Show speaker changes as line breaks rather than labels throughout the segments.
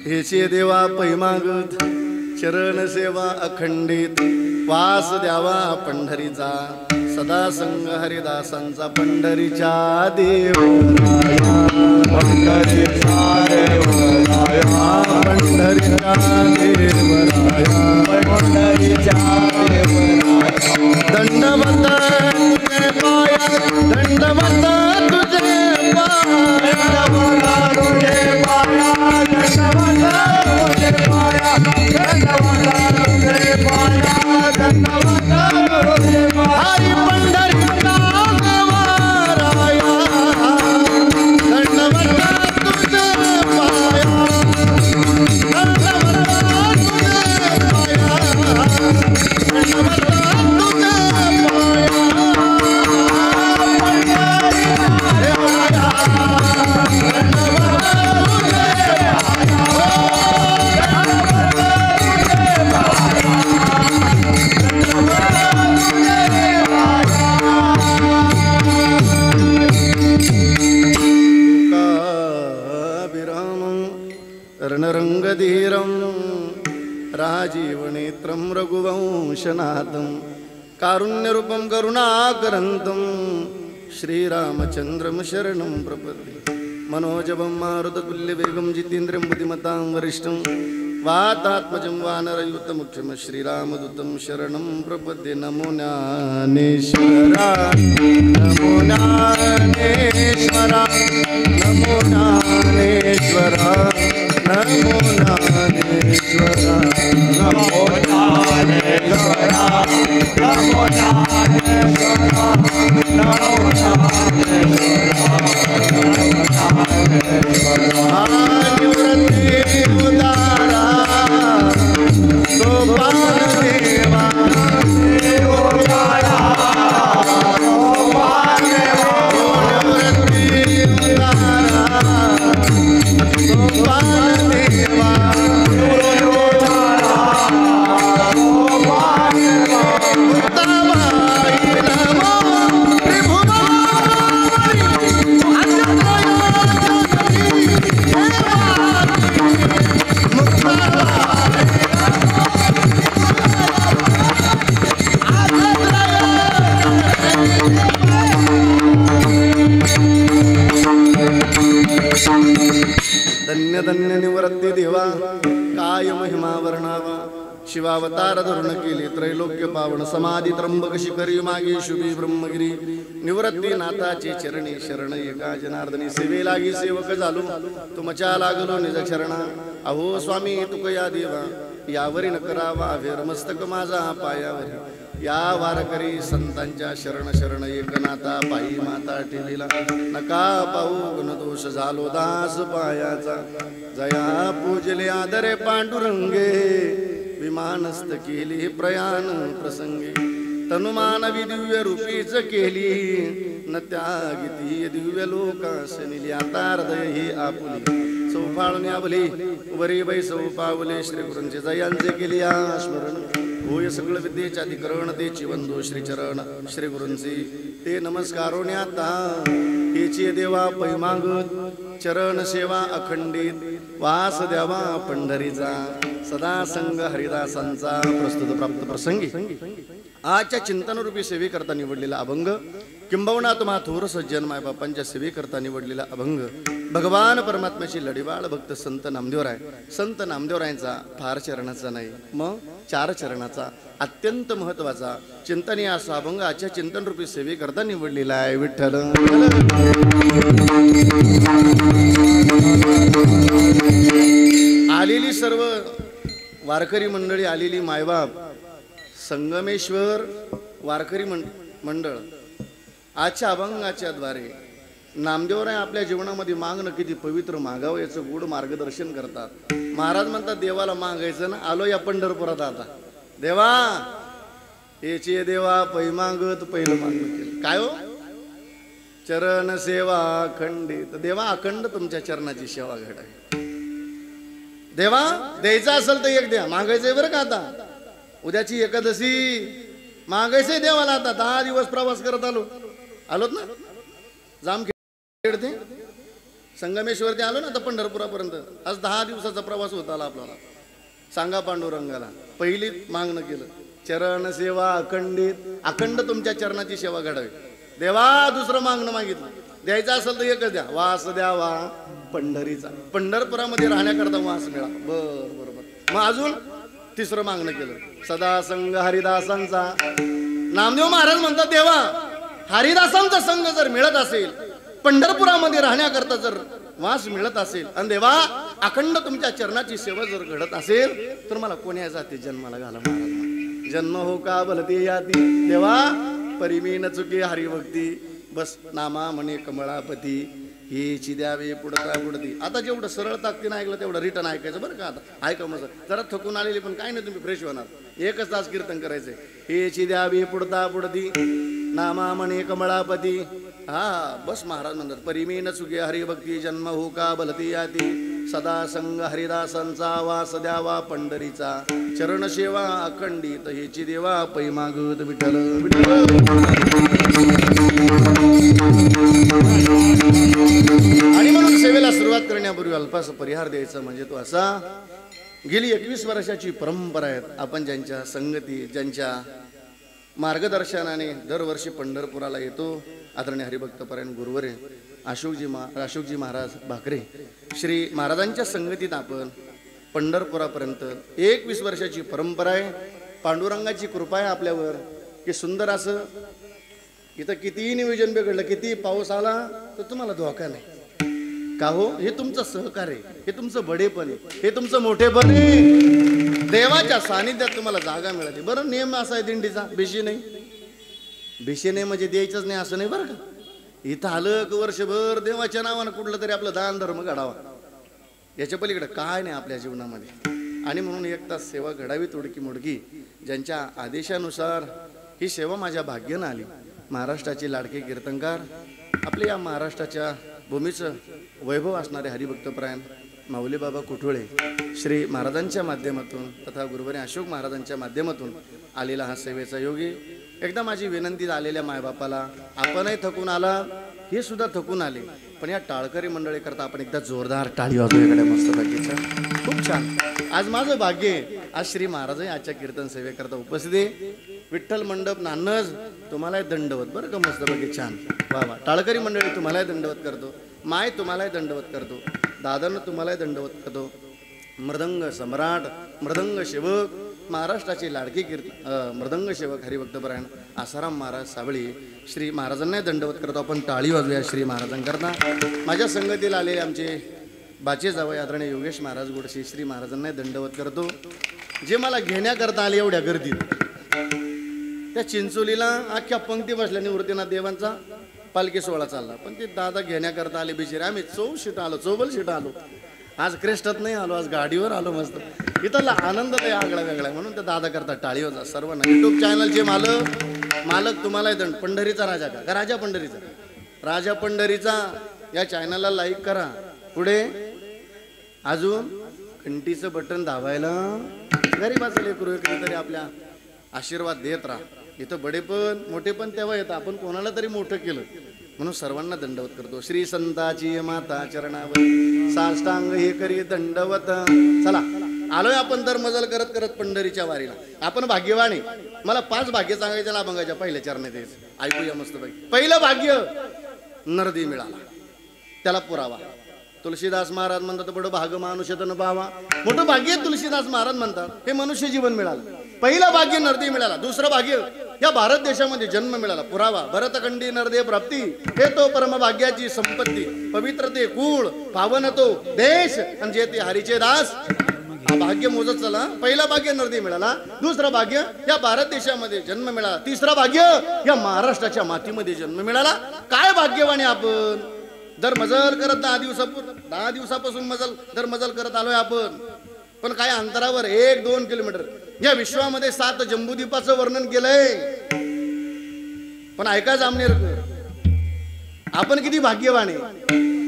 हेचे देवा पैमागत चरण सेवा अखंडित वास द्यावा पंढरीचा सदा संग हरिदासांचा पंढरीच्या देवराया पंढरीच्या देवराया पंढरीच्या देवराया पंढरीच्या देवराया दंडवत तुझे पाया दंडवत तुझे पाया दंडवत तुझे पाया दंडवत तुझे पाया दंडवत तुझे पाया दंडवत तुझे पाया हरी पंढरीचा देवराया दंडवत तुझे पाया दंडवत तुझे पाया दंडवत रणरंगधीरं राजीवनेत्रं रघुवंशनाथं कारुण्यरूपं करुणाकरन्तं श्रीरामचन्द्रं शरणं प्रपद्ये मनोजवं मारुततुल्यवेगं जितेन्द्रियं बुद्धिमतां वरिष्ठं वातात्मजं वानरयूतमुख्यं श्रीरामदूतं शरणं प्रपद्ये नमो ज्ञानेश्वरा नमो ज्ञानेश्वरा नमो ज्ञानेश्वरा नमो ज्ञानेश्वरा नमो ज्ञानेश्वरा नमो ज्ञानेश्वरा नमो ज्ञानेश्वरा निवृत्ति उदारा सोपान देवा उदारा सोपान निवृत्ति उदारा सोपान देवा धन्य धन्य निवृत्ती देवा काय महिमा वर्णावा शिवावतार धरून केले त्रैलोक्य पावन समाधी त्र्यंबक शिखरी मागे शुभी ब्रह्मगिरी निवृत्ती नाथाची चरणी शरण एका जनार्दनी सेवे लागी सेवक झालो तुमच्या लागलो निज चरणा अहो स्वामी तुकया देवा यावरी न करावा वेर मस्तक माझा पायावरी या वारकरी संतांच्या शरण शरण एकनाथा पायी माता ठेवीला नका पाहू गुणदोष झालो दास पायाचा जया पूजले आदरे पांडुरंगे विमानस्थ केली प्रयाण प्रसंगी तनुमानवी दिव्य रूपीच केली न त्यागिती दिव्य लोकास निली आता हृदय ही आपुली सौफाळून आवली वरी बै सौपावले श्री गुरूंचे जयांचे केली स्मरण होय सगळ विद्येचे अधिकरण तेची वंदो श्रीचरण श्री गुरूंची ते नमस्कारोण्याता हेची देवा पैमागत चरण सेवा अखंडित वास द्यावा पंढरीचा सदा संग हरिदासांचा प्रस्तुत प्राप्त प्रसंगी आजच्या चिंतनरूपी सेवेकरता निवडलेला अभंग किंबहुना तुम्हा थोर सज्जन मायबापांच्या सेवेकरता निवडलेला अभंग भगवान परमात्म्याची लढीवाळ भक्त संत नामदेवराय संत नामदेवरायांचा फार चरणाचा नाही मग चार चरणाचा अत्यंत महत्वाचा चिंतनीय असा अभंग आजच्या चिंतनरूपी सेवेकरता निवडलेला आहे विठ्ठल आलेली सर्व वारकरी मंडळी आलेली मायबाप संगमेश्वर वारकरी मंडळ आजच्या अभंगाच्या द्वारे नामदेवराय आपल्या जीवनामध्ये मागणं किती पवित्र मागावं याचं गुढ मार्गदर्शन करतात महाराज म्हणतात देवाला मागायचं ना आलो या पंढरपुरात आता देवा याचे देवा पैमागत पहिलं मागणं केलं काय हो चरण सेवा अखंडित देवा अखंड तुमच्या चरणाची सेवा घडाय देवा द्यायचं असेल तर एक द्या मागायचंय बरं का आता उद्याची एकादशी मागायचंय देवाला आता 10 दिवस प्रवास करत आलोत ना जाम खेळते संगमेश्वरती आलो ना आता पंढरपुरापर्यंत, आज 10 दिवसाचा प्रवास होता आला आपल्याला. सांगा पांडुरंगाला पहिली मागणं केलं, चरण सेवा अखंडित, अखंड तुमच्या चरणाची सेवा घडावी. देवा दुसरं मागणं मागितलं, द्यायचं असेल तर एकच द्या, वास द्यावा पंढरीचा, पंढरपुरामध्ये राहण्याकरता वास मिळा. बरोबर. मग अजून तिसरं मागणं केलं, सदा संग हरिदासांचा. नामदेव महाराज म्हणतात, देवा हरिदासांचा संघ जर मिळत असेल, पंढरपुरामध्ये राहण्याकरता जर वास मिळत असेल, आणि देवा अखंड तुमच्या चरणाची सेवा जर घडत असेल, तर मला कोण्या जाती जन्माला घाला. महाराज जन्म हो का भलती याती, देवा परिमी न चुकी हरिभक्ती, बस नामा म्हणे कमळापती, हेची द्यावे पुढता पुढती. आता जेवढं सरळ ताकदीनं ऐकलं तेवढं रिटर्न ऐकायचं बरं का. आता ऐका मग जरा थकून आलेली पण काय नाही, तुम्ही फ्रेश होणार. 1 तास कीर्तन करायचंय. हेची द्यावी पुढता पुढती, नामा म्हणे कमळापती. हा बस महाराज म्हणतात, परिमी न चुके हरिभक्ती, जन्म हो का भलती याती, सदा संग हरिदासांचा, वास द्यावा पंढरीचा, चरण सेवा अखंडित, हेची देवा पै मागत विठ्ठल आणि म्हणून सेवेला सुरुवात करण्यापूर्वी अल्पासा परिहार द्यायचा. म्हणजे तो असा, गेली 21 वर्षाची परंपरा आहे. आपण ज्यांच्या संगती, ज्यांच्या मार्गदर्शनाने दरवर्षी पंढरपुराला येतो, आदरणीय हरिभक्तपरायण गुरुवरे अशोकजी महाराज भाकरे श्री महाराजांच्या संगतीत आपण पंढरपुरापर्यंत 21 वर्षाची परंपरा आहे. पांडुरंगाची कृपा आहे आपल्यावर की सुंदर असं इथं कितीही नियोजन बिघडलं, किती पाऊस आला तर तुम्हाला धोका नाही. का हो, हे तुमचं सहकार्य, हे तुमचं बडेपण आहे, हे तुमचं मोठेपण आहे. देवाच्या सानिध्यात तुम्हाला जागा मिळाली. बरं नियम असा आहे दिंडीचा, बेशी नाही, बेशी नाही म्हणजे द्यायचंच नाही असं नाही बरं का. इथं आलं की वर्षभर देवाच्या नावानं कुठलं तरी आपलं दान धर्म घडावा, याच्या पलीकडे काय नाही आपल्या जीवनामध्ये. आणि म्हणून 1 तास सेवा घडावी तोडकी मोडकी. ज्यांच्या आदेशानुसार ही सेवा माझ्या भाग्यानं आली. महाराष्ट्राचे लाडके कीर्तनकार, आपल्या या महाराष्ट्राच्या भूमीचं वैभव असणारे हरिभक्तपरायण माऊली बाबा कुठोळे श्री महाराजांच्या माध्यमातून तथा गुरुवारी अशोक महाराजांच्या माध्यमातून आलेला हा सेवेचा योगी. एकदा माझी विनंती आलेल्या मायबापाला, आपणही थकून आला, हे सुद्धा थकून आले, पण या टाळकरी मंडळी करता आपण एकदा जोरदार टाळी वाजवूयाकडे मस्त बाकीचं. खूप छान. आज माझं भाग्य आहे, आज श्री महाराज आजच्या कीर्तन सेवेकरता उपस्थित आहे. विठ्ठल मंडप नानज तुम्हालाही दंडवत बरं का, मस्त बाकी छान. वा वा. टाळकरी मंडळी तुम्हालाही दंडवत करतो, माय तुम्हालाही दंडवत करतो, दादांना तुम्हालाही दंडवत करतो. मृदंग सम्राट, मृदंग सेवक, महाराष्ट्राचे लाडके मृदंग सेवक हरिभक्तपरायण आसाराम महाराज साबळी श्री महाराजांना दंडवत करतो. आपण टाळी वाजूया श्री महाराजांकरता. माझ्या संगतीला आलेले आमचे बाचे जावई आदरणीय योगेश महाराज गोडसे श्री महाराजांना दंडवत करतो. जे मला घेण्याकरता आले एवढ्या गर्दीत, त्या चिंचोलीला अख्ख्या पंक्ती बसल्या निवृत्तीनाथ देवांचा पालखी सोहळा चालला, पण ते दादा घेण्याकरता आले बिचारे. आम्ही 4 सीट आलो, 4 सीट आलो. आज क्रेस्टात नाही आलो, आज गाडीवर आलो. मस्त इथला आनंद लय आगळा वेगळा आहे. म्हणून त्या दादा करता टाळी वाजा सर्वांना. युट्यूब चॅनलचे मालक तुम्हाला दंड. पंढरीचा राजा का राजा पंढरीचा, राजा पंढरीचा या चॅनलला लाईक करा. पुढे अजून घंटीचं बटन दाबायला गरीबाचं लेकरू तरी आपल्या आशीर्वाद देत राहा. इथं बडेपण मोठेपण तेव्हा येतं आपण कोणाला तरी मोठं केलं, म्हणून सर्वांना दंडवत करतो. श्री संताची माता चरणावर साष्टांग हे करी दंडवत. चला आलोय आपण तर मजल करत करत पंढरीच्या वारीला. आपण भाग्यवान आहे. मला 5 भाग्य सांगायच्या ना अभंगाच्या पहिल्या चरणात यायचं. ऐकूया मस्त पैकी. पहिलं भाग्य नरदी मिळाला, त्याला पुरावा. तुलसीदास महाराज म्हणतात बडं भाग मानुष्यतन पावा. मोठं भाग्य तुलसीदास महाराज म्हणतात, हे मनुष्य जीवन मिळालं. पहिलं भाग्य नरदी मिळाला. दुसरं भाग्य या भारत देशामध्ये जन्म मिळाला, पुरावा. भरतखंडी नरदे प्राप्ती, हे तो परम भाग्याची संपत्ती. पवित्र ते कुळ, पावन तो देश, आणि जे ते हरीचे दास. हा भाग्य मोजत चला. पहिला भाग्य नरदी मिळाला, दुसरं भाग्य या भारत देशामध्ये जन्म मिळाला, तिसरं भाग्य या महाराष्ट्राच्या मातीमध्ये जन्म मिळाला. काय भाग्यवान आपण. दर मजल करत 10 दिवसापासून दर मजल करत आलोय आपण. पण काय अंतरावर 1-2 किलोमीटर या विश्वामध्ये 7 जम्बूद्वीपाचं वर्णन केलंय. पण ऐका जामनेरकर, आपण किती भाग्यवान आहे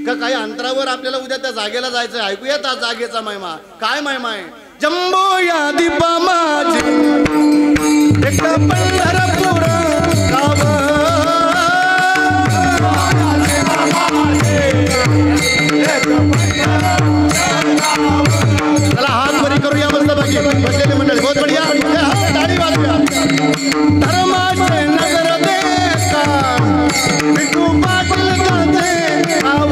का. काही अंतरावर आपल्याला उद्या त्या जागेला जायचं. ऐकूया त्या जागेचा महिमा. काय महिमा आहे. जम्बो या दीपा माझी एक पंढरपूर गाव. चला हात बरी करूया मस्त बाकी बसलेली मंडळी बहुत बढिया टाळी वाजूया धर्माचे नगर देखा विठू पाटील गाते आव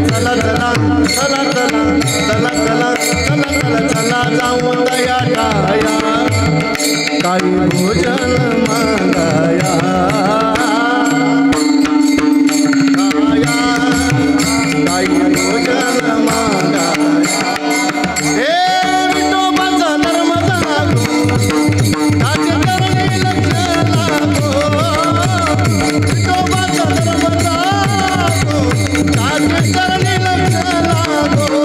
चला चला चला चला चला चला चला चला चला जाऊ दया टाया काही भोजन मागाया काही भोजन मागाया हे विठोबाचा धर्म जागो त्याचे करणे लक्ष लागो विठोबाचा धर्म जागो त्याचे करणे लक्ष लागो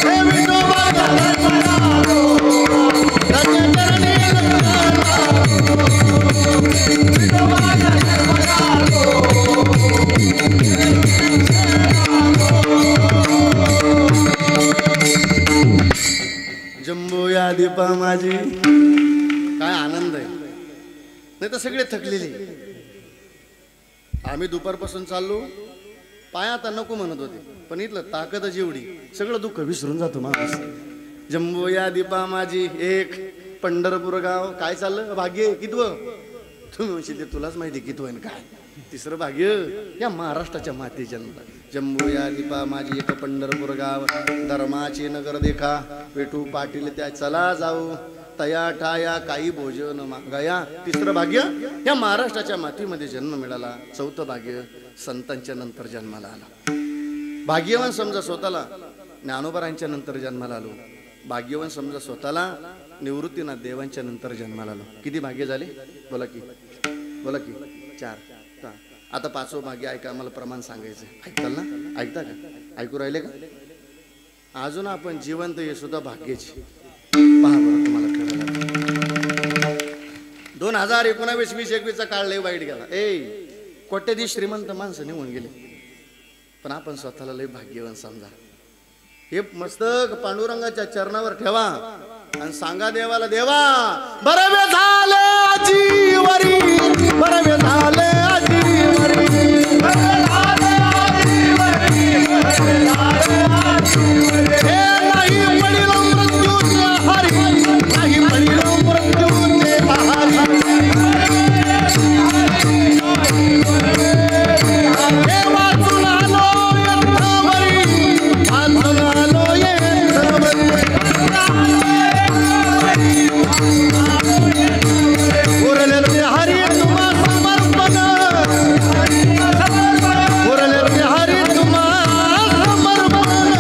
हे विठोबाचा धर्म जागो त्याचे करणे जम्बो या दीपा माझी काय आनंद आहे नाही तर सगळे थकलेले आम्ही दुपारपासून चाललो पाया आता नको म्हणत होते पण इथलं ताकदच एवढी सगळं दुःख विसरून जातो माणूस जम्बो या दीपा माझी एक पंढरपूर गाव काय चाललं भाग्य कितवं तुम्ही म्हणशील ते तुलाच माहिती कितवं आहे काय तिसरं भाग्य या महाराष्ट्राच्या मातीच्या जम्बो या दीपा माझी एक पंढरपूर गाव धर्माचे नगर देखा विठू पाटील त्या चला जाऊ तया ठाया काही भोजन मागाया तिसरं भाग्य या महाराष्ट्राच्या मातीमध्ये जन्म मिळाला चौथं भाग्य संतांच्या नंतर जन्माला आला भाग्यवान समजा स्वतःला ज्ञानोबारांच्या नंतर जन्माला आलो भाग्यवान समजा स्वतःला निवृत्तीनाथ देवांच्या नंतर जन्माला आलो किती भाग्य झाले बोला की 4 आता 5वं भाग्य ऐका आम्हाला प्रमाण सांगायचं ऐकताल ना ऐकता का ऐकू राहिले का अजून आपण जिवंत हे सुद्धा भाग्याची पहा बरं तुम्हाला कळलं 2019-20-21 काळ लय वाईट गेला कोट्याधीश श्रीमंत माणसं निघून गेले पण आपण स्वतःला लय भाग्यवान समजा हे मस्तक पांडुरंगाच्या चरणावर ठेवा आणि सांगा देवाला देवा बरवे झाले आजीवरी बरवे झाले आजीवरी हे नाही पडिलो मृत्यूचे हारी नाही पडिलो मृत्यूचे हारी हे वाचून आलो यंत्रावरी वाचून आलो यंत्रावरी उरले हरी तुम्हा समर्पण उरले हरी तुम्हा समर्पण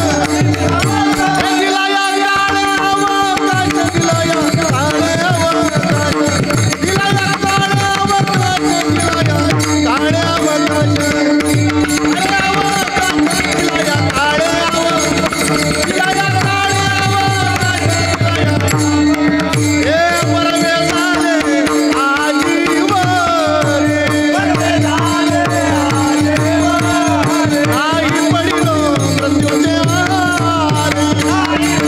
दिला या काळे अवकाश दिला या काळे अवकाश दिला या काळे अवकाश दिला या काळे अवकाश दिला या काळे अवकाश दिला या काळे अवकाश हे परमे झाले आजीवरे परमे झाले आजीवरे आई पडिलो मृत्यूचे हारी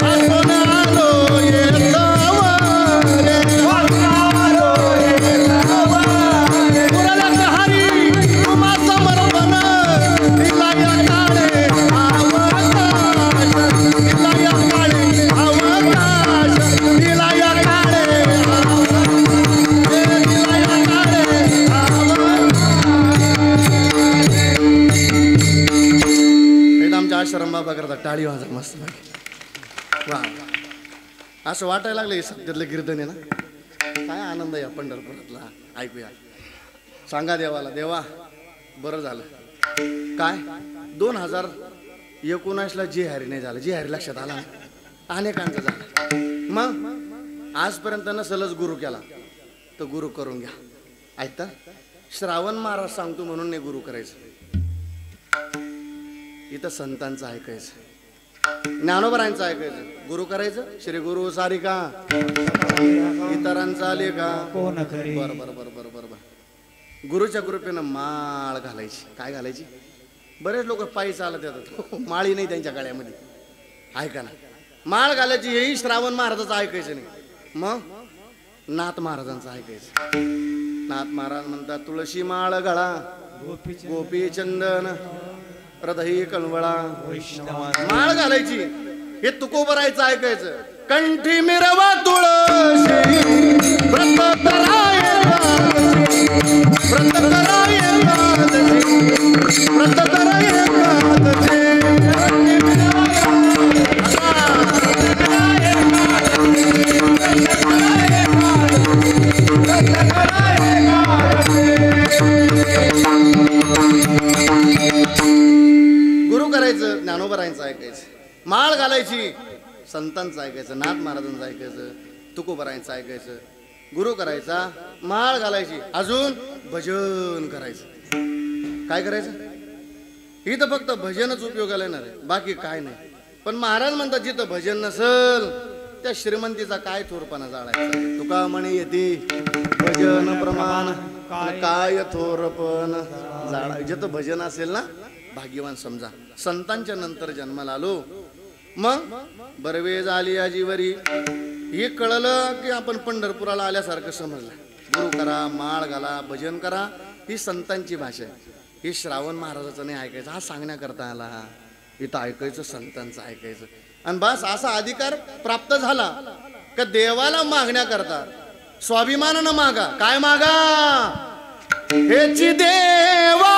वाचून आलो येतावरे उरलं हरी तुम्हा समर्पण दिला या काळे अवकाश दिला या काळे अवकाश दिला या काळे दिला या काळे एकदम आमच्या आश्रम बाबा करतात टाळी वाजा मस्त वा असं वाटायला लागलं सत्यातलं कीर्तन आहे ना काय आनंद आहे पंढरपुरातला ऐकूया सांगा देवाला देवा बरं झालं काय 2019ला जे हरी नाही झालं जे हरी लक्षात आला अनेकांचं झालं मग आजपर्यंत नसलच गुरु केला तर गुरु करून घ्या ऐकता श्रावण महाराज सांगतो म्हणून नाही गुरु करायचं इथं संतांचं ऐकायचं ज्ञानोबरांचं ऐकायचं गुरु करायचं श्री गुरु सारिका इतरांचा आले का
कोण करी
बरं बरं बरं बरं बरं बरं गुरुच्या कृपेनं माळ घालायची काय घालायची बरेच लोक पायी चालत येतात माळी नाही त्यांच्या गळ्यामध्ये ऐका ना माळ घालायची हेही श्रावण महाराजाचं ऐकायचं नाही, मग नाथ महाराजांचं ऐकायचं. नाथ महाराज म्हणतात तुळशी माळ गळा गोपी चंदन हृदय कळवळा. माळ घालायची हे तुकोबरायचं ऐकायचं. कंठी मिरवा तुळशी व्रत कराय व्रत कराय व्रत कराय गुरु करायचं ज्ञानोबरायांचं ऐकायचं. माळ घालायची संतांचं ऐकायचं, नाथ महाराजांचं ऐकायचं, तुकोबरायांचं ऐकायचं. गुरु करायचा, माळ घालायची, अजून भजन करायचं. काय करायचं? इथं फक्त भजनच उपयोगाला येणार आहे, बाकी काय नाही. पण महाराज म्हणतात जिथं भजन नसल त्या श्रीमंतीचा काय थोरपणा जाळायचा. तुका म्हणे येते भजन प्रमाण काय थोरपण जाळा. जिथं भजन असेल ना भाग्यवान समजा. संतांच्या नंतर जन्माला आलो, मग बरवे झाली आजीवरी हे कळलं की आपण पंढरपुराला आल्यासारखं समजलं. गुरु करा, माळ घाला, भजन करा, ही संतांची भाषा आहे. ही श्रावण महाराजाचं नाही ऐकायचं, हा सांगण्याकरता आला. इथं ऐकायचं, संतांचं ऐकायचं. आणि बस असा अधिकार प्राप्त झाला का देवाला मागण्याकरता स्वाभिमानानं मागा. काय मागा? हेची देवा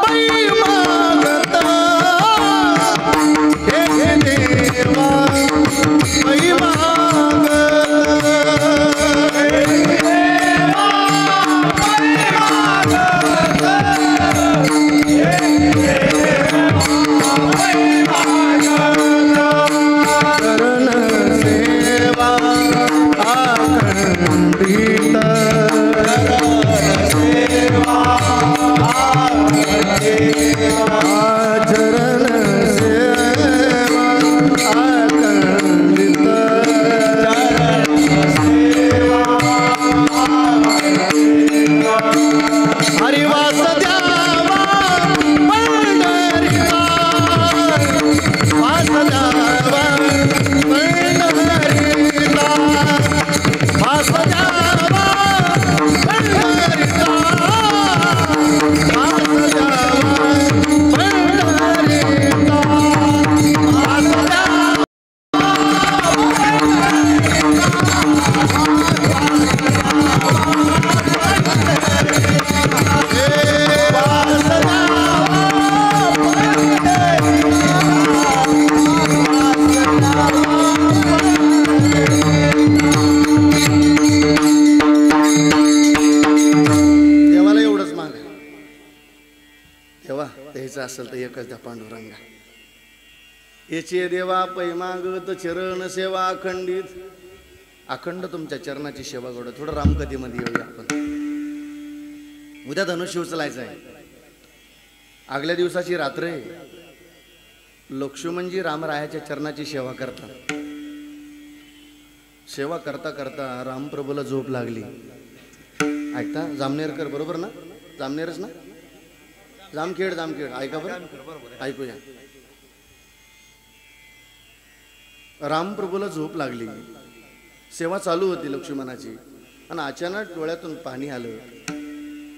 पै मागता, हे देवा पै मागता. असेल तर एकच द्या पांडुरंगा. याचे देवा पै मागत चरण सेवा अखंडित. अखंड तुमच्या चरणाची सेवा करू. थोडं रामकथेमध्ये येऊया आपण. उद्या धनुष्य उचलायचं आहे. आगल्या दिवसाची रात्र आहे. लक्ष्मणजी रामरायाच्या चरणाची सेवा करतात. सेवा करता करता रामप्रभूला झोप लागली. ऐकता? जामनेरकर बरोबर ना? जामनेरच ना? जामखेड जामखेड ऐका बरं, ऐकूया. रामप्रभूला झोप लागली. सेवा चालू होती लक्ष्मणाची आणि अचानक डोळ्यातून पाणी आलं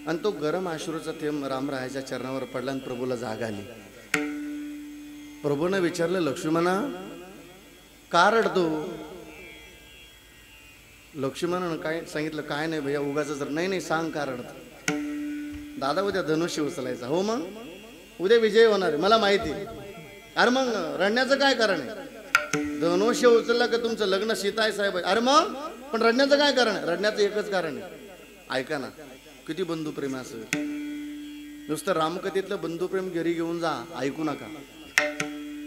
आणि तो गरम अश्रूचा थेंब रामरायाच्या चरणावर पडला आणि प्रभूला जाग आली. प्रभूने विचारलं, लक्ष्मणा का रडतो? लक्ष्मणानं काय सांगितलं? काय नाही भैया, उगाच. नाही सांग का रडतो? दादा उद्या धनुष्य उचलायचा. हो मग उद्या विजय होणार आहे मला माहिती. अरे मग रडण्याचं काय कारण आहे? धनुष्य उचलला का तुमचं लग्न सीताय साहेब. अरे मग पण रडण्याचं काय कारण आहे? रडण्याचं एकच कारण आहे. ऐका ना, किती बंधुप्रेम असं. नुसतं रामकथेतलं बंधुप्रेम घरी घेऊन जा, ऐकू नका.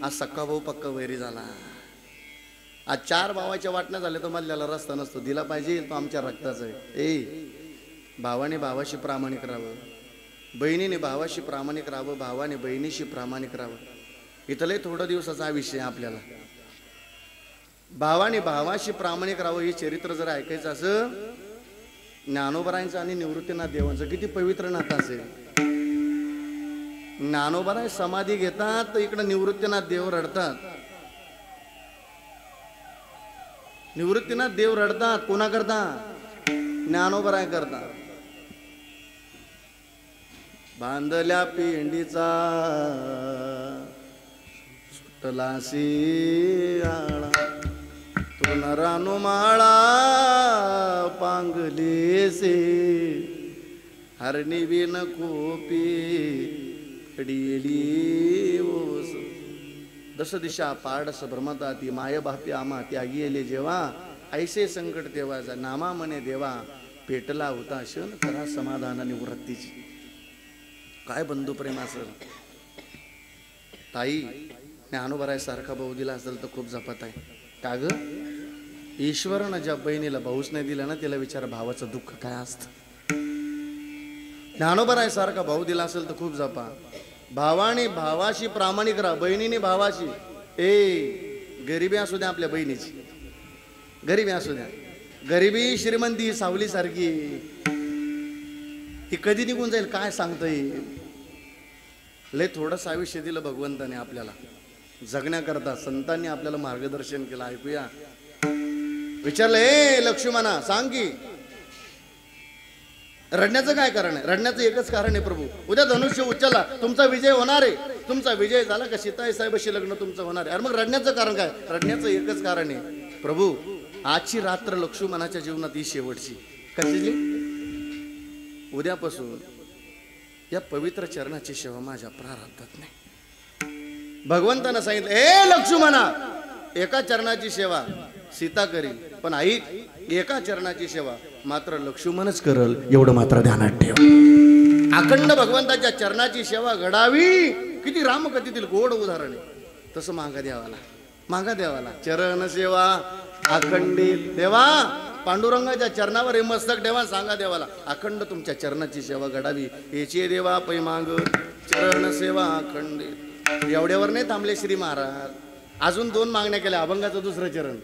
आज सक्का भाऊ पक्का वैरी झाला. आज 4 भावाच्या वाटण्या झाल्या तर मधल्याला रस्ता नसतो. दिला पाहिजे तो आमच्या रक्ताचा आहे. भावाने भावाशी प्रामाणिक राहावं, बहिणीने भावाशी प्रामाणिक राहावं, भावाने बहिणीशी प्रामाणिक राहावं. इथलंही थोडं दिवसाचा विषय आपल्याला. भावाने भावाशी प्रामाणिक राहावं हे चरित्र जर ऐकायचं असं, ज्ञानोबरायांचं आणि निवृत्तीनाथ देवांचं किती पवित्र नातं असेल. ज्ञानोबराय समाधी घेतात तर इकडे निवृत्तीनाथ देव रडतात. निवृत्तीनाथ देव रडतात कोणा करता? ज्ञानोबराय करता. बांधल्या पिंडीचा सुटलासी आळा, तृण रानुमाळा पांगलेसे, हरणी विन कोपी पडिली ओस. दश दिशा पाडस भ्रमता ती माय बापी आमा त्यागी येले जेव्हा, ऐसे संकट तेव्हा नामा मने देवा, पेटला होता शन करा समाधान निवृत्तीची. काय बंधू प्रेम असेल. ताई ज्ञानोबराय सारखा भाऊ दिला असेल तर खूप जपत आहे का ग? ईश्वरानं ज्या बहिणीला भाऊच नाही दिला ना, तिला विचार भावाचं दुःख काय असतं. ज्ञानोबराय सारखा भाऊ दिला असेल तर खूप जपा. भावाने भावाशी प्रामाणिक राहा, बहिणीने भावाशी. गरिबी असू द्या आपल्या बहिणीची, गरिबी असू द्या. गरिबी श्रीमंती सावली सारखी, ही कधी निघून जाईल काय सांगता येईल. लय थोडंसं आयुष्य दिलं भगवंताने आपल्याला जगण्याकरता, संतांनी आपल्याला मार्गदर्शन केलं. ऐकूया. विचारलं, लक्ष्मणा सांग की रडण्याचं काय कारण आहे? रडण्याचं एकच कारण आहे प्रभू, उद्या धनुष्य उचलला तुमचा विजय होणार आहे. तुमचा विजय झाला का सीताई साहेबाशी लग्न तुमचं होणार आहे. अरे मग रडण्याचं कारण काय? रडण्याचं एकच कारण आहे प्रभू, आजची रात्र लक्ष्मणाच्या जीवनात ही शेवटची. कशाची? उद्यापासून या पवित्र चरणाची सेवा माझ्या प्रारब्धात नाही. भगवंतानं सांगितलं, लक्ष्मणा एका चरणाची सेवा सीता करील, पण आई एका चरणाची सेवा मात्र लक्ष्मणच करल, एवढं मात्र ध्यानात ठेव. अखंड भगवंताच्या चरणाची सेवा घडावी. किती रामकथेतील गोड उदाहरण आहे. तसं मागा देवाला चरण सेवा अखंडित. देवा पांडुरंगाच्या चरणावर हे मस्तक ठेवा, सांगा देवाला अखंड तुमच्या चरणाची सेवा घडावी. याची देवा पै माग चरण सेवा अखंडित. एवढ्यावर नाही थांबले श्री महाराज, अजून 2 मागण्या केल्या. अभंगाचं दुसरं चरण.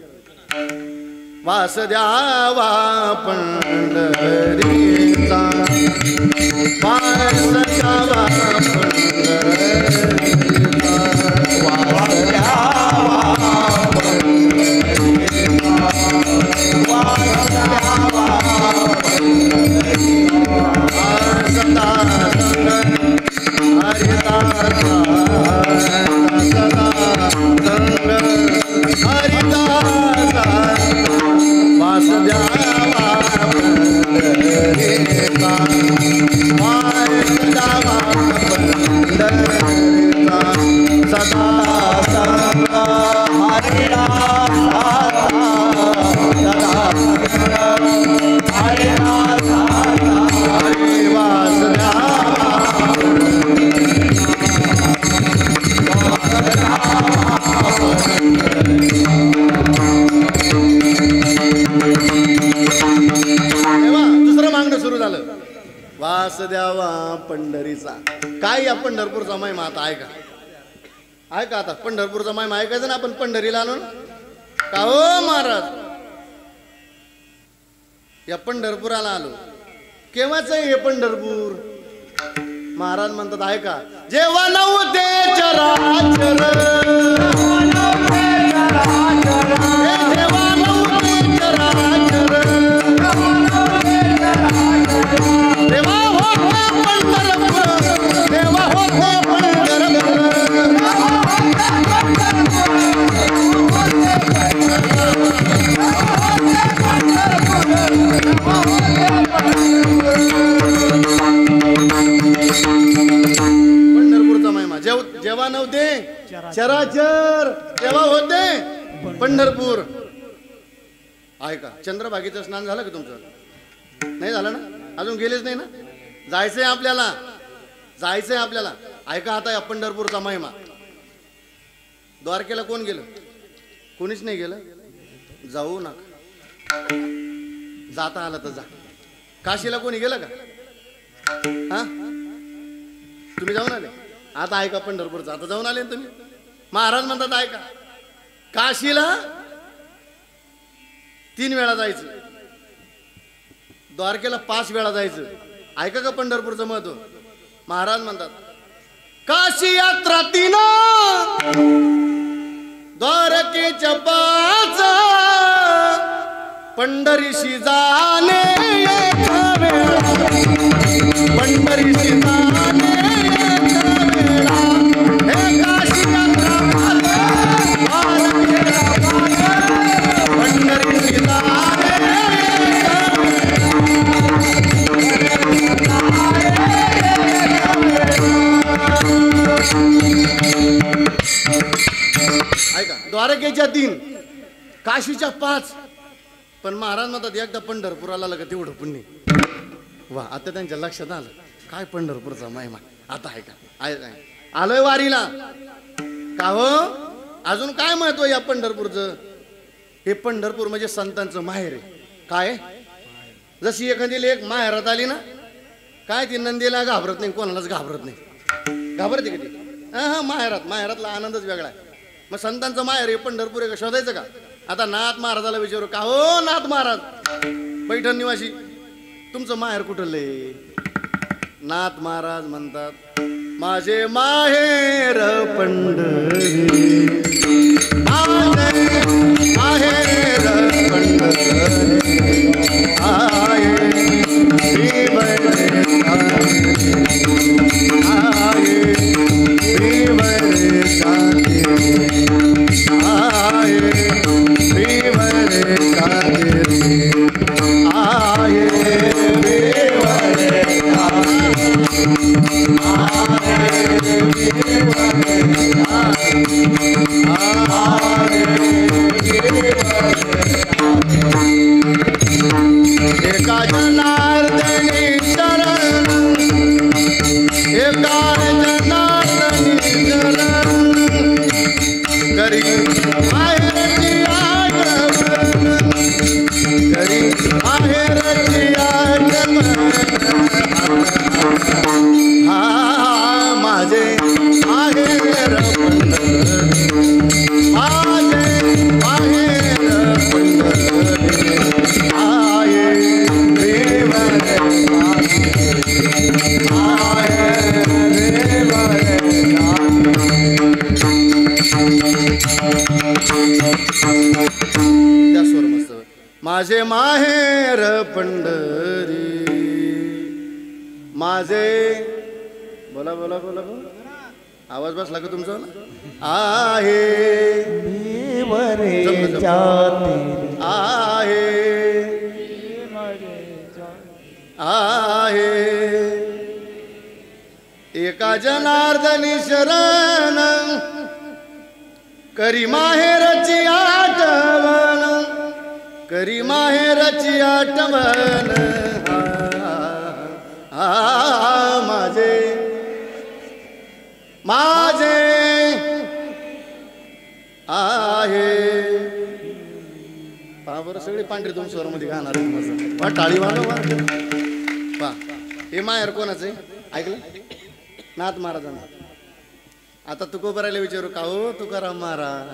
वास द्यावा पंढरीचा, वास द्यावा पंढरीचा, वास द्यावा पंढरीचा, वास द्यावा पंढरीचा. हरिदासा सदा संग हरिदासा, वास द्यावा पंढरीचा, वास द्यावा पंढरीचा, सदा संग हरिदासा सदा हरिदासा, वास द्यावा सुरू झालं. वास द्यावा पंढरीचा. काय या पंढरपूरचा महिमा आता ऐका. आता पंढरपूरचा महिमा ऐकायचं ना आपण पंढरीला आणून का हो महाराज. या पंढरपुराला आलो. केव्हाच हे पंढरपूर? महाराज म्हणतात ऐका, जेव्हा नव्हते चराचर, जेव्हा नव्हते चराचर, देवा होते पंढरपूर, देवा होते पंढरपूर. पंढरपूरचा महिमा. जेव्हा नव्हते चराचर, तेव्हा होते पंढरपूर. ऐका, चंद्रभागेचं स्नान झालं का तुमचं? नाही झालं ना? अजून गेलेच नाही ना? जायचंय आपल्याला, जायचंय आपल्याला. ऐका आता या पंढरपूरचा महिमा. द्वारकेला कोण गेलं? कोणीच नाही गेलं. जाऊ नका, जाता आलं तर जा. काशीला कोणी गेलं का? हा, तुम्ही जाऊन आले? आता ऐका पंढरपूरचा. आता जाऊन आले तुम्ही. महाराज म्हणतात ऐका, काशीला 3 वेळा जायचं, द्वारकेला 5 वेळा जायचं. ऐका का पंढरपूरचं महत्व. महाराज म्हणतात काशी यात्रा 3, द्वारकेच्या 5, पंढरीशी जाणे एका वेळा, पंढरीशी जाणे एका वेळा, हे काशी यात्रा पंढरीशी जाणे ऐका. द्वारकेच्या 3, काशीच्या 5, पण महाराज म्हणतात एकदा पंढरपुराला आलं का तेवढं पुण्य. वा, आता त्यांच्या लक्षात आलं काय पंढरपूरचा महिमा. आता आहे का आलोय वारीला का हो. अजून काय महत्व या पंढरपूरचं. हे पंढरपूर म्हणजे संतांचं माहेर आहे. काय जशी एखादी लेक माहेरात आली ना, काय ती नंदीला घाबरत नाही, कोणालाच घाबरत नाही. घाबरते का ती? हा, माहेरातला आनंदच वेगळा आहे. मग संतांचं माहेर हे पंढरपूर आहे का, शोधायचं का. आता नाथ महाराजाला विचारू का हो नाथ महाराज पैठण निवासी, तुमचं माहेर कुठले. नाथ महाराज म्हणतात माझे माहेर पंढरी, माहेर पंढरी आये एका जनार्दनी शरण, एका जनार्दनी शरण, करी माहेरची आठवण, करी माहेरची आठवण. हा माझे माहेर पंढरी, माझे माहेर पंढरी आये माझे माहेर पंढरी, माझे बोला बोला बोला बोला, आवाज बसला का तुमचा आहे आहे आहे एका जनार्दनी शरण, करी माहेरची आठवण, करी माहेरची आठवण. माझे माझे आहे. पहा बरं सगळी पांढरी दोन स्वरामध्ये गाणार आहे माझं. पहा टाळी वाजव. पहा हे माहेर कोणाचं आहे ऐकलं, नाथ महाराजांना. आता तुकोबारायला विचारू का हो तुकाराम महाराज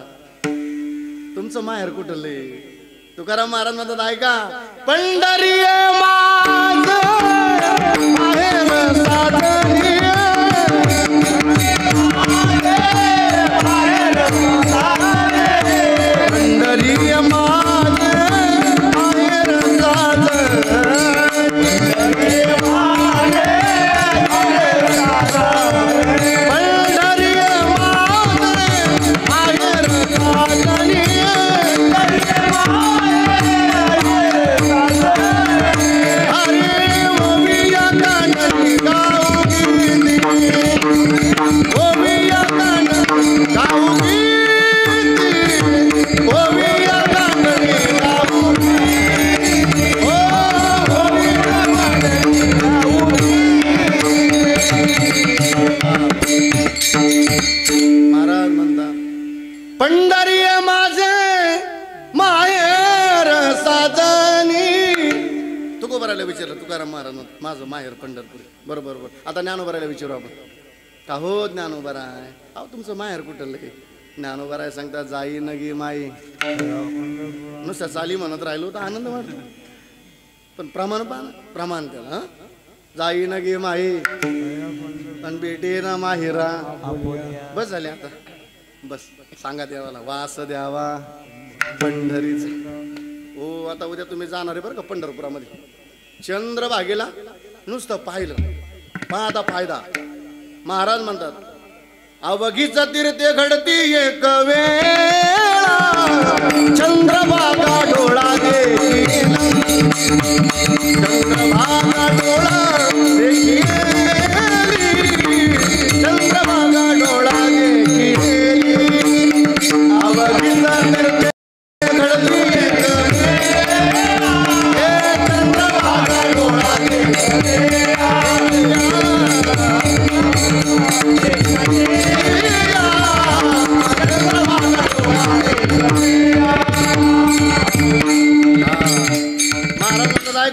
तुमचं माहेर कुठले. तुकाराम महाराज म्हणतात ऐका, पंढरी माझं माहेर साधनी, पंढरी माझं माहेर साधनी, पंढरी माझे माहेर साधनी. तुकोबारायला विचारलं तुकाराम महाराज माझं माहेर पंढरपूर. बरोबर बरोबर. आता ज्ञानोबारायला विचारू आपण का हो ज्ञानोबाराय अहो तुमचं माहेर कुठलं. ज्ञानोबाराय सांगतात जाई नगी माई. नुसत्या चाली म्हणत राहिलो तर आनंद वाटतो, पण प्रमाण प्रमाण त्याला. जाई नगी माई पण बेटे ना माहेरा. बस झाले आता बस. सांगा देवाला वास द्यावा पंढरीचा. ओ आता उद्या तुम्ही जाणार आहे बरं का पंढरपुरामध्ये. चंद्रभागेला नुसतं पाहिलं पाहता फायदा. महाराज म्हणतात अवघीच तीर्थे घडती एक वेळा चंद्रभागा डोळा गेला. चंद्रभागा डोळा गेली. चंद्रभागा डोळा गेली. अवघीच तीर्थे घडती एक वेळा चंद्रभागा डोळा गेला.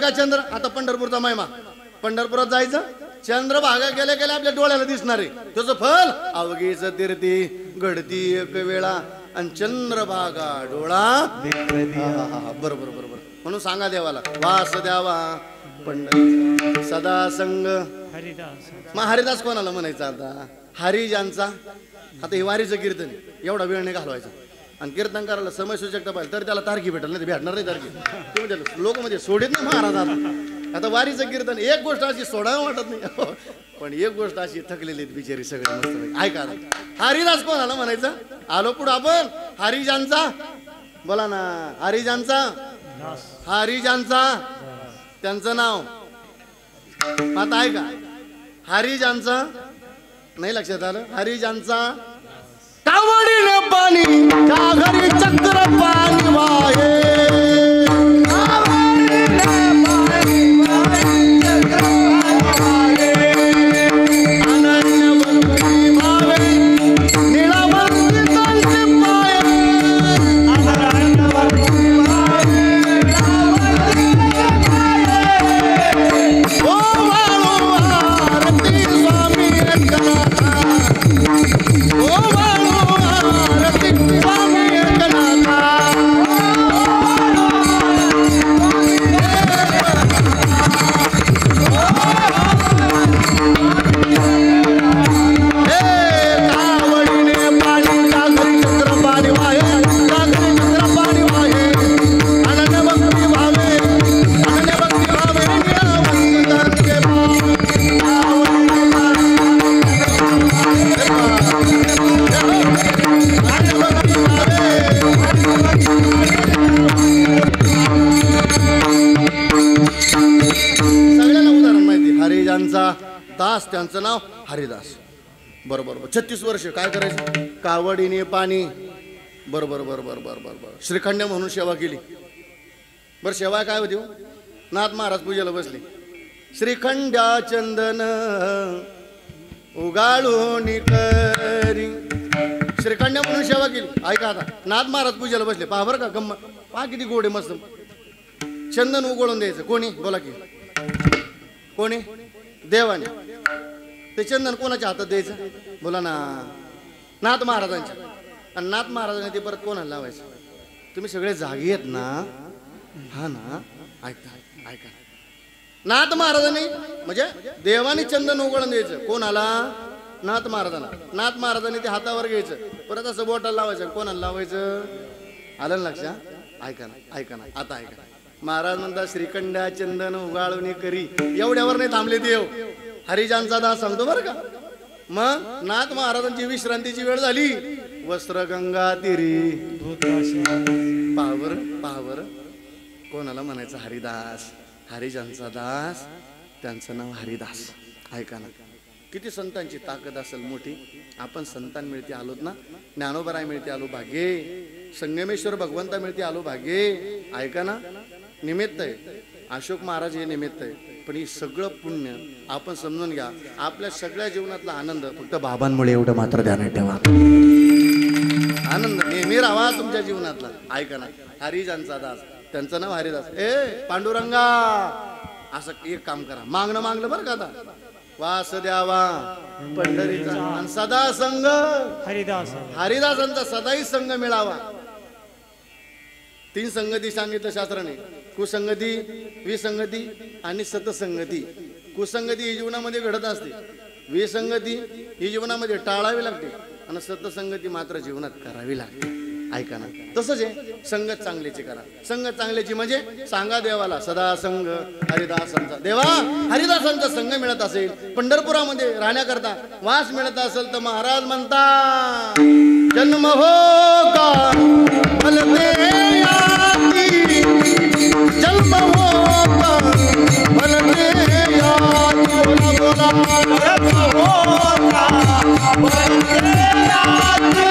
का चंद्र आता पंढरपूरचा महिमा. पंढरपुरात जायचं चंद्रभागा गेल्या गेल्या आपल्या डोळ्याला दिसणार आहे. त्याचं फल अवघीच तीर्थी घडती एक वेळा आणि चंद्रभागा डोळा. बरोबर बरोबर. म्हणून सांगा देवाला वास द्यावा पंढरी सदा संग हरिदास. मग हरिदास कोणाला म्हणायचा आता? हरिजांचा. आता हे वारीचं कीर्तन एवढा वेळ नाही घालवायचा. आणि कीर्तन करायला समय सूचकता पाहिजे तर त्याला तारखी भेटेल नाही भेटणार नाही तारखी. तुम्ही लोक म्हणजे सोडित नाही महाराज. आता वारीचं कीर्तन एक गोष्ट अशी सोडावं वाटत नाही पण एक गोष्ट अशी थकलेली बिचारी सगळे मस्त. ऐका हरिदास कोणाला म्हणायचं? आलो पुढं आपण हरिजांचा. बोला ना हरिजांचा. हरिजांचा त्यांचं नाव आता ऐका. हरिजांचा नाही लक्षात आलं? हरिजांचा कावडीने पाणी त्या घरी चक्र पाणी वाहे. दास त्यांचं नाव हरिदास. बरोबर 36 वर्ष काय करायचं? कावडीने पाणी. बरोबर बरोबर बरोबर बरोबर. श्रीखंड म्हणून सेवा केली. बरं सेवा काय होती? नाथ महाराज पूजेला बसले. श्रीखंड्या चंदन उगाळून करी. श्रीखंड्या म्हणून सेवा केली. ऐका आता नाथ महाराज पूजेला बसले. पहा बरं का गम्मत. पहा किती गोडे मस्त. चंदन उगळून द्यायचं. कोणी? बोला की कोणी? देवाने. ते चंदन कोणाच्या हातात द्यायचं? बोला ना नाथ महाराजांच्या. आणि नाथ महाराजांनी ते परत कोणाला लावायचं? तुम्ही सगळे जागी आहेत ना? हा ना. ऐका ऐका. नाथ महाराजांनी म्हणजे देवाने चंदन उगळून द्यायचं. कोणाला? नाथ महाराजांना. नाथ महाराजांनी ते हातावर घ्यायचं परत असं बोटाला लावायचं. कोणाला लावायचं? आलं ना लक्षात? ऐका ना ऐका ना आता ऐका. महाराज म्हणतात श्रीखंड्या चंदन उगाळून करी. एवढ्यावर नाही थांबले देव. हरिजांचा दास सांगतो बरं का. मग नाथ महाराजांची विश्रांतीची वेळ झाली. वस्त्र गंगा तिरी. Power power. कोणाला म्हणायचं? हरिदास. हरिजांचा दास त्यांचं नाव हरिदास. ऐका ना किती संतांची ताकद असेल मोठी. आपण संतान मिळते आलोत ना. ज्ञानोबराय मिळते आलो भाग्ये. संगमेश्वर भगवंता मिळते आलो भाग्ये. ऐका ना निमित्त आहे. अशोक महाराज हे निमित्त आहे. पण हे सगळं पुण्य आपण समजून घ्या. आपल्या सगळ्या जीवनातला आनंद फक्त बाबांमुळे एवढं मात्र ध्यानात ठेवा. आनंद नेहमी राहा तुमच्या जीवनातला. ऐका ना हरिजांचा दास त्यांचं नाव हरिदास. पांडुरंगा असं एक काम करा. मागणं बरं का आता. वास द्यावा पंढरीचा आणि सदा संग हरिदास. हरिदासांचा सदाही संग मिळावा. 3 संगती सांगितलं शास्त्राने. कुसंगती, विसंगती आणि सतसंगती. कुसंगती ही जीवनामध्ये घडत असते. विसंगती ही जीवनामध्ये टाळावी लागते आणि सतसंगती मात्र जीवनात करावी लागते. ऐका ना, तसंच आहे संगत चांगल्याची करा. संगत चांगल्याची म्हणजे सांगा देवाला सदा संग हरिदासांचा. देवा हरिदासांचा संघ मिळत असेल, पंढरपुरामध्ये राहण्याकरता वास मिळत असेल तर महाराज म्हणता जन्म हो का भलते याती, जन्म हो का भलते याती. बोला बोला जन्म हो का भलते याती,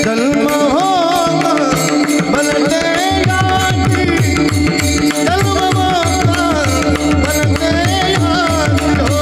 जन्म हो भलते याती, जन्म हो भलते याती हो.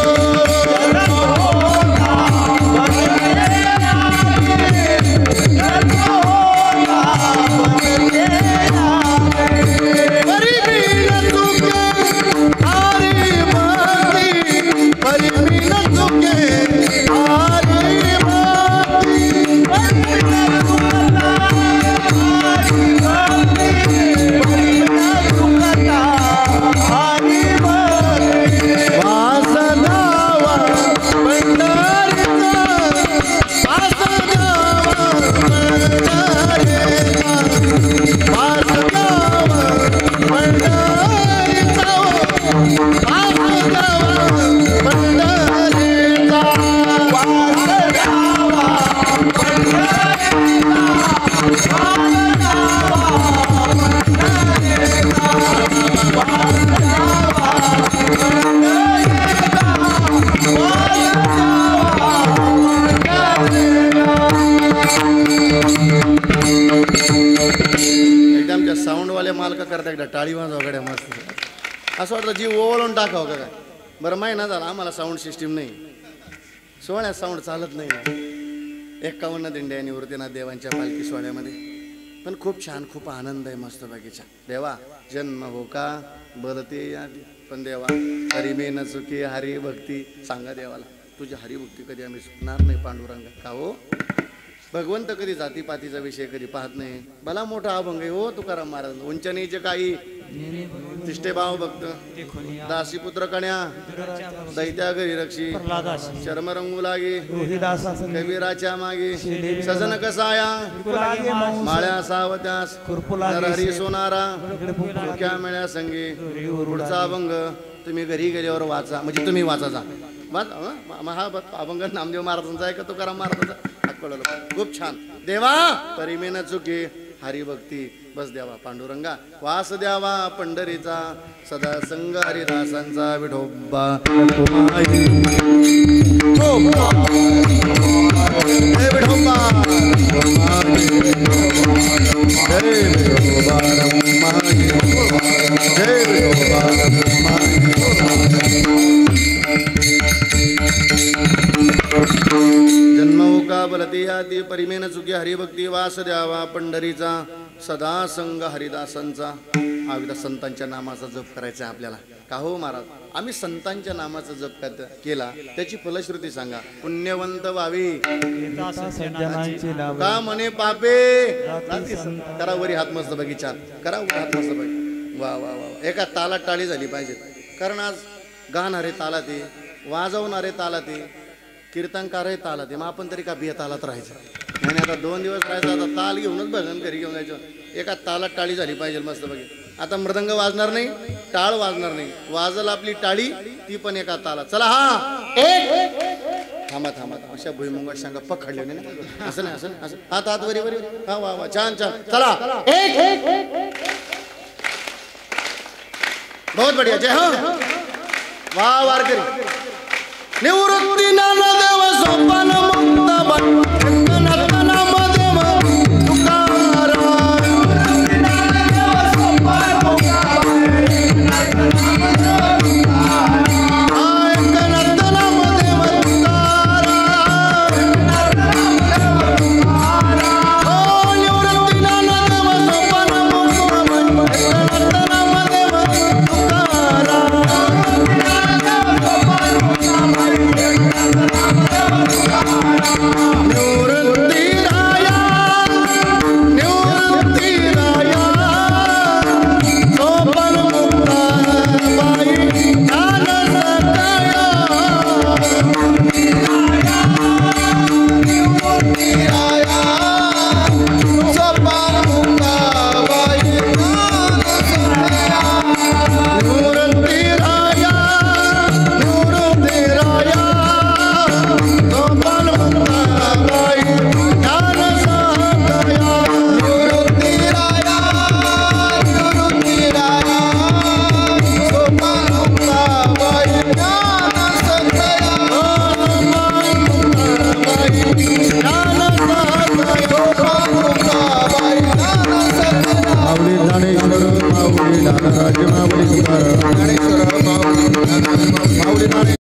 साऊंडवाले मालक करता एकदा टाळी वाजवा गड्या मस्त. असं वाटतं जीव ओवळून टाकावं का काय. बरं महिना झाला आम्हाला साऊंड सिस्टीम नाही, सोहळ्यात साऊंड चालत नाही ना. 51 दिंड्या निवृत्तीनाथ देवांच्या पालखी सोहळ्यामध्ये पण खूप छान, खूप आनंद आहे मस्त बाकीच्या. देवा जन्म हो का बलते यादी, पण देवा हरी मे न चुके हरी भक्ती. सांगा देवाला तुझी हरिभक्ती कधी आम्ही चुकणार नाही पांडुरंगा. का हो भगवंत कधी जातीपातीचा विषय कधी पाहत नाही. भला मोठा अभंग आहे हो तुकाराम महाराज. उंचनीचे काही तिष्ठे भाव भक्त, दासी पुत्र कण्या दैत्या घरी रक्षी, शर्म रंगू लागे कबीराच्या मागे, सजन कसाया माळ्या सावत्यास, हरी सोनारा डोक्या मेळ्या संगे. पुढचा अभंग तुम्ही घरी गेल्यावर वाचा, म्हणजे तुम्ही वाचाचा. हा अभंग नामदेव महाराजांचा आहे का तुकाराम महाराजांचा? खूप छान. देवा परिमे न चुके हरिभक्ती. बस देवा पांडुरंगा वास द्यावा पंढरीचा, सदा संग हरिदासांचा. विठोबा जन्म हो का बलते याती, परिमेन चुकी हरिभक्ती. वास द्यावा पंढरीचा, सदा संग हरिदासांचा. हा संतांच्या नामाचा जप करायचा आहे आपल्याला. का हो महाराज आम्ही संतांच्या नामाचा जप केला त्याची फलश्रुती सांगा. पुण्यवंत व्हावी का म्हणे पापे. करा वरी हात मस्त बघितला, करा वरी हात मस्त बघी. वा वा वा. एका तालात टाळी झाली पाहिजे, कारण आज गाणारे तालात आहे, वाजवणारे तालात आहे, कीर्तनकार आहे तालात आहे. मग आपण तरी का बिया तालात राहायचं नाही. आता 2 दिवस राहायचं. आता ताल घेऊनच भजन घरी घेऊन जायचं. एका तालात टाळी झाली पाहिजे मस्त बघी. आता मृदंग वाजणार नाही, टाळ वाजणार नाही, वाजल आपली टाळी ती पण एका तालात. चला हा एक थांबा थांबा. अशा भुईमुंगा शांगा पकडले नाही ना, असं नाही, असं असं. हात हात वरी वरी. हा वा वा छान छान. चला एक बहुत बढिया. जय हो. वा वारकरी निवृत्ती ज्ञानदेव सोपान मुक्त